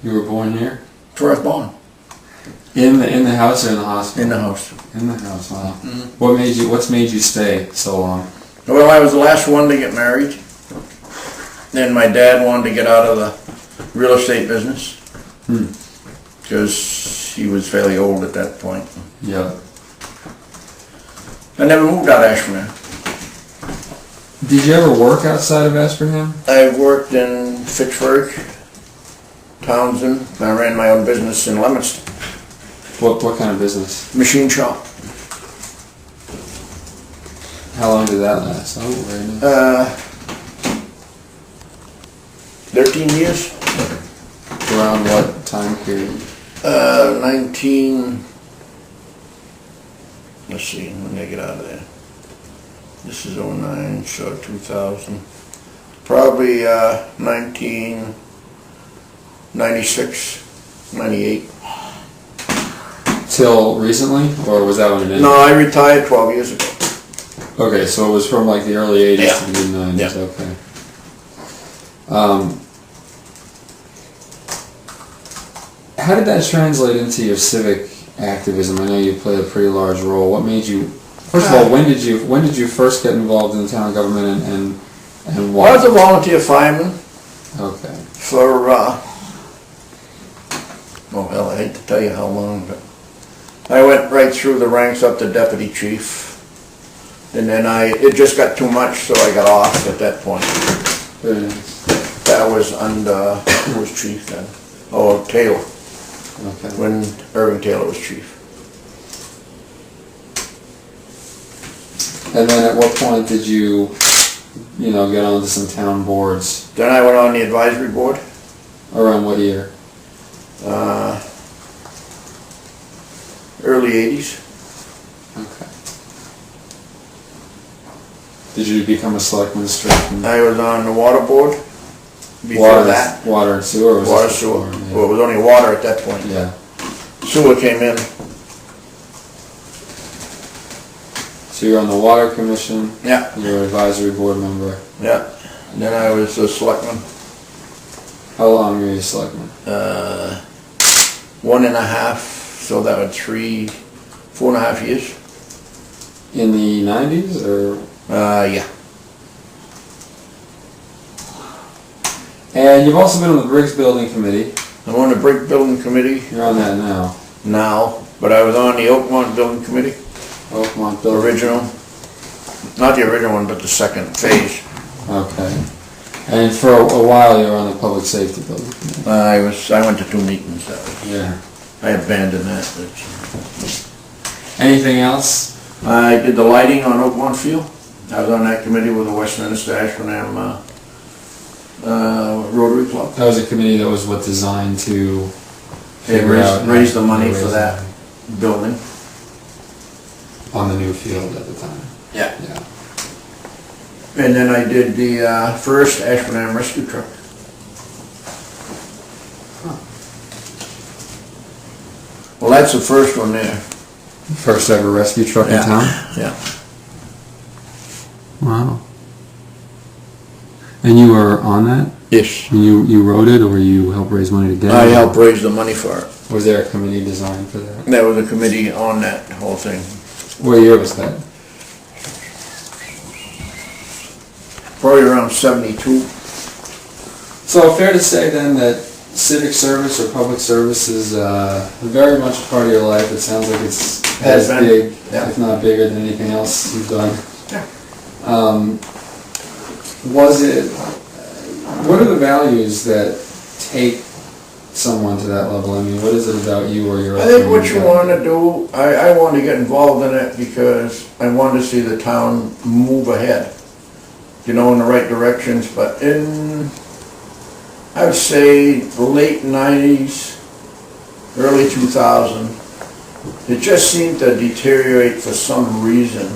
You were born here? That's where I was born. In the house or in the hospital? In the house. In the house, wow. Mm-hmm. What's made you stay so long? Well, I was the last one to get married. Then my dad wanted to get out of the real estate business. Because he was fairly old at that point. Yeah. I never moved out of Ashburnham. Did you ever work outside of Ashburnham? I worked in Fitchburg, Townsend. I ran my own business in Leominster. What kind of business? Machine shop. How long did that last? Oh, very nice. 13 years. Around what time period? 19... Let's see, when did I get out of there? This is 09, so 2000. Probably 1996, 98. Till recently? Or was that when it ended? No, I retired 12 years ago. Okay, so it was from like the early 80s Yeah. to the mid-90s, Yeah. okay. How did that translate into your civic activism? I know you played a pretty large role. What made you, first of all, when did you first get involved in town government and why? I was a volunteer fireman Okay. for, oh hell, I hate to tell you how long, but I went right through the ranks up to deputy chief. And then it just got too much, so I got off at that point. Very nice. That was under, who was chief then? Oh, Taylor, Okay. when Irving Taylor was chief. And then at what point did you get onto some town boards? Then I went on the advisory board. Around what year? Early 80s. Okay. Did you become a selectman straight from I was on the water board before that. Water and sewer? Or was Water, this sewer. before? Well, it was only water at that point. Yeah. Sewer came in. So you're on the water commission? Yeah. You're an advisory board member? Yeah. And then I was a selectman. How long were you a selectman? 1.5, so that was 4.5 years. In the 90s or? Yeah. And you've also been on the Briggs Building Committee. I'm on the brick building committee You're on that now. but I was on the Oakmont building committee. Oakmont The Building. original. Not the original one, but the second phase. Okay. And for a while you were on the Public Safety Building Committee. I went to 2 meetings. Yeah. I abandoned that. Anything else? I did the lighting on Oakmont Field. I was on that committee with the Westminster Ashburnham Rotary Club. That was a committee that was designed to They figure out raised the money raise for the that money building. on the new field at the time. Yeah. Yeah. And then I did the first Ashburnham rescue truck. Well, that's the first one there. First ever rescue truck in town? Yeah. Wow. And you were on that? Yes. And you wrote it, or you helped raise money to get it? I helped raise the money for it. Was there a committee designed for that? There was a committee on that whole thing. What year was that? Probably around 72. So fair to say then that civic service or public service is very much a part of your life. It sounds like it's as Has been. big, Yeah. if not bigger, than anything else you've done. Yeah. What are the values that take someone to that level? I mean, what is it about you or your I think what upbringing you that- want to do, I want to get involved in it because I want to see the town move ahead, in the right directions, but I would say the late 90s, early 2000, it just seemed to deteriorate for some reason.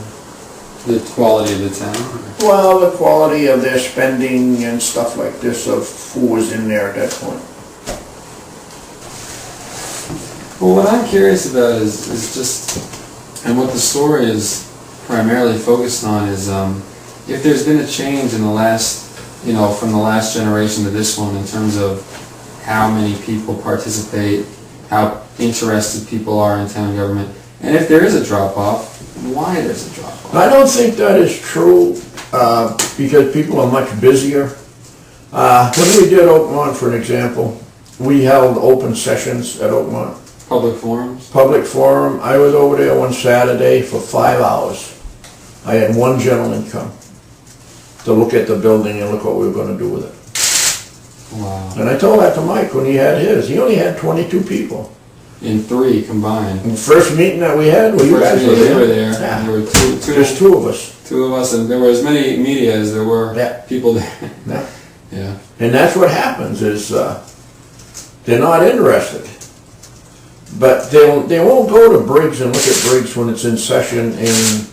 The quality of the town? Well, the quality of their spending and stuff like this, of who was in there at that point. Well, what I'm curious about is just, and what the story is primarily focused on is, if there's been a change in the last, from the last generation to this one in terms of how many people participate, how interested people are in town government, and if there is a drop-off, why there's a drop-off. I don't think that is true, because people are much busier. When we did Oakmont, for an example, we held open sessions at Oakmont. Public forums? Public forum, I was over there one Saturday for 5 hours. I had one gentleman come to look at the building and look what we were gonna do with it. Wow. And I told that to Mike when he had his, he only had 22 people. In 3 combined. And the first meeting that we had, well, you guys were They were there. there. Yeah. And there were Just two of us. two of us, and there were as many media as there were Yeah. people there. Yeah. Yeah. And that's what happens is, they're not interested. But they won't go to Briggs and look at Briggs when it's in session in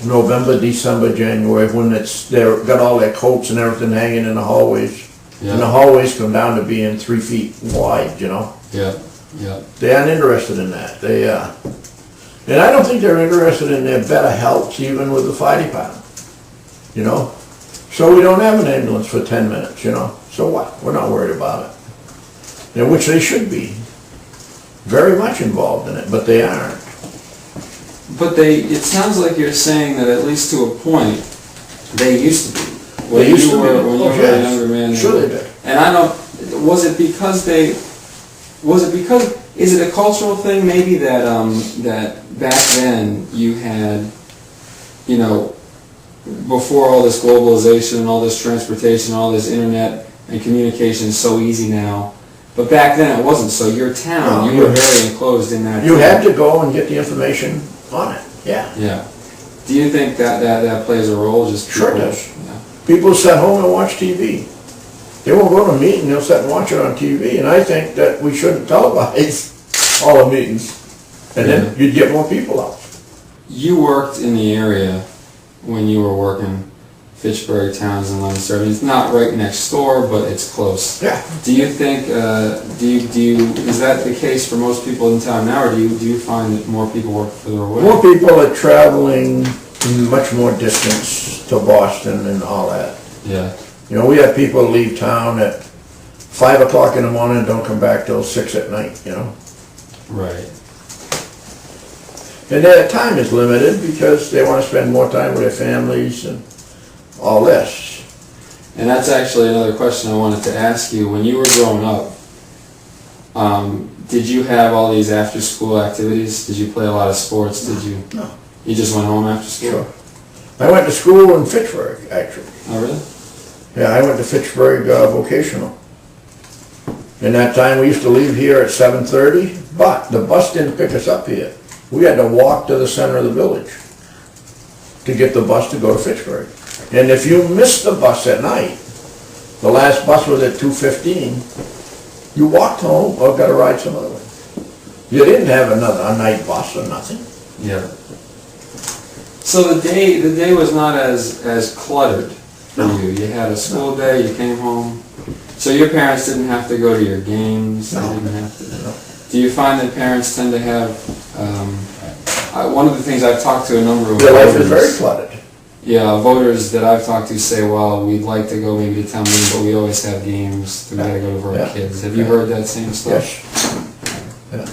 November, December, January, when they've got all their coats and everything hanging in the hallways. Yeah. And the hallways come down to being 3 feet wide, you know? Yeah. Yeah. They aren't interested in that. And I don't think they're interested in their better health even with the fire department, you know? So we don't have an ambulance for 10 minutes, you know? So what? We're not worried about it. In which they should be very much involved in it, but they aren't. But it sounds like you're saying that at least to a point, they used to be. They used to be. When you were a younger man. Sure they did. And I don't, is it a cultural thing maybe that, that back then you had, you know, before all this globalization and all this transportation, all this internet and communication is so easy now, but back then it wasn't, so your town, No, you were very enclosed in that. You had to go and get the information on it, yeah. Yeah. Do you think that plays a role? Just Sure people- does. Yeah. People sit home and watch TV. They won't go to a meeting, they'll sit and watch it on TV, and I think that we shouldn't televise all the meetings. And then you'd get more people out. You worked in the area when you were working Fitchburg, Townsend, Leominster. I mean, it's not right next door, but it's close. Yeah. Do you think, is that the case for most people in town now, or do you find that more people work further away? More people are traveling much more distance to Boston and all that. Yeah. You know, we have people leave town at 5 o'clock in the morning and don't come back till 6 at night, you know? Right. And their time is limited because they want to spend more time with their families and all this. And that's actually another question I wanted to ask you. When you were growing up, did you have all these after-school activities? Did you play a lot of sports? Did you? No. You just went home after school? Sure. I went to school in Fitchburg, actually. Oh, really? Yeah, I went to Fitchburg Vocational. And that time we used to leave here at 7:30, but the bus didn't pick us up here. We had to walk to the center of the village to get the bus to go to Fitchburg. And if you missed the bus at night, the last bus was at 2:15, you walked home or got to ride some other way. You didn't have a night bus or nothing. Yeah. So the day was not as cluttered for you. You had a school day, you came home. So your parents didn't have to go to your games? No. They didn't have to. No. Do you find that parents tend to have, one of the things I've talked to a number of Their life voters, is very cluttered. yeah, voters that I've talked to say, well, we'd like to go maybe to town meeting, but we always have games, so we gotta go for our Yeah. kids. Have you heard that same stuff? Yes. Yeah.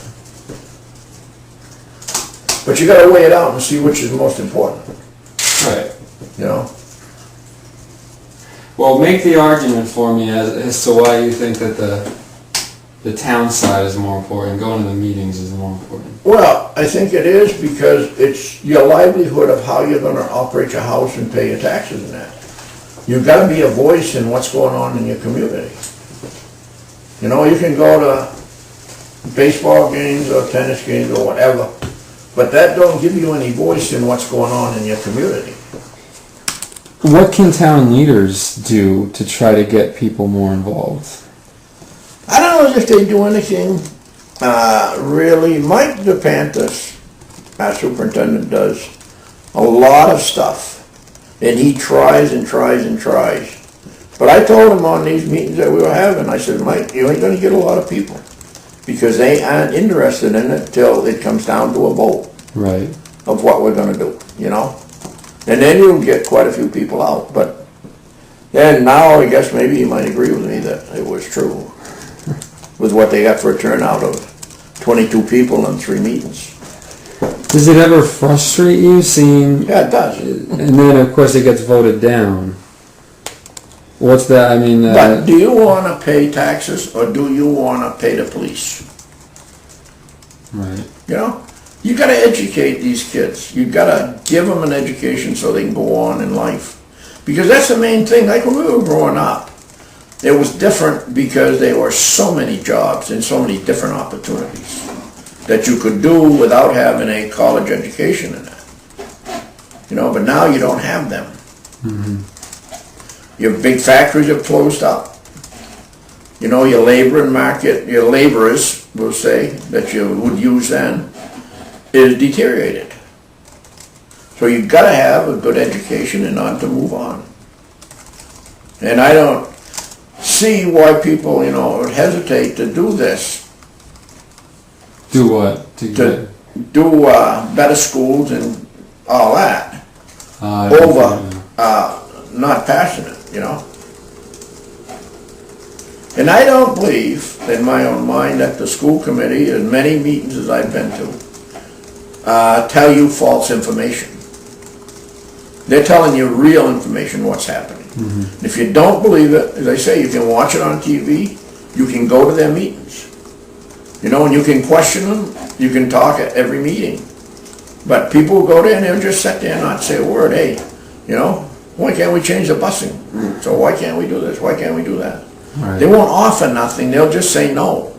But you gotta weigh it out and see which is most important, Right. you know? Well, make the argument for me as to why you think that the town side is more important, going to the meetings is more important. Well, I think it is because it's your livelihood of how you're gonna operate your house and pay your taxes and that. You've gotta be a voice in what's going on in your community. You know, you can go to baseball games or tennis games or whatever, but that don't give you any voice in what's going on in your community. What can town leaders do to try to get people more involved? I don't know if they do anything, really. Mike DePantis, our superintendent, does a lot of stuff. And he tries and tries and tries. But I told him on these meetings that we were having, I said, Mike, you ain't gonna get a lot of people. Because they aren't interested in it till it comes down to a vote Right. of what we're gonna do, you know? And then you'll get quite a few people out, but then now I guess maybe he might agree with me that it was true. with what they got for a turnout of 22 people and 3 meetings. Does it ever frustrate you seeing? Yeah, it does. And then of course it gets voted down. What's that? I mean. But do you want to pay taxes or do you want to pay the police? Right. You know, you got to educate these kids. You got to give them an education so they can go on in life. Because that's the main thing. Like when we were growing up, it was different because there were so many jobs and so many different opportunities that you could do without having a college education in it. You know, but now you don't have them. Your big factories have closed up. You know, your labor and market, your laborers, we'll say, that you would use then, is deteriorated. So you've got to have a good education in order to move on. And I don't see why people, you know, would hesitate to do this. Do what? To do better schools and all that. Over not passing it, you know. And I don't believe, in my own mind, that the school committee, as many meetings as I've been to, tell you false information. They're telling you real information, what's happening. If you don't believe it, as I say, you can watch it on TV, you can go to their meetings. You know, and you can question them, you can talk at every meeting. But people will go there and they'll just sit there and not say a word. Hey, you know, why can't we change the busing route? So why can't we do this? Why can't we do that? Right. They won't offer nothing, they'll just say no.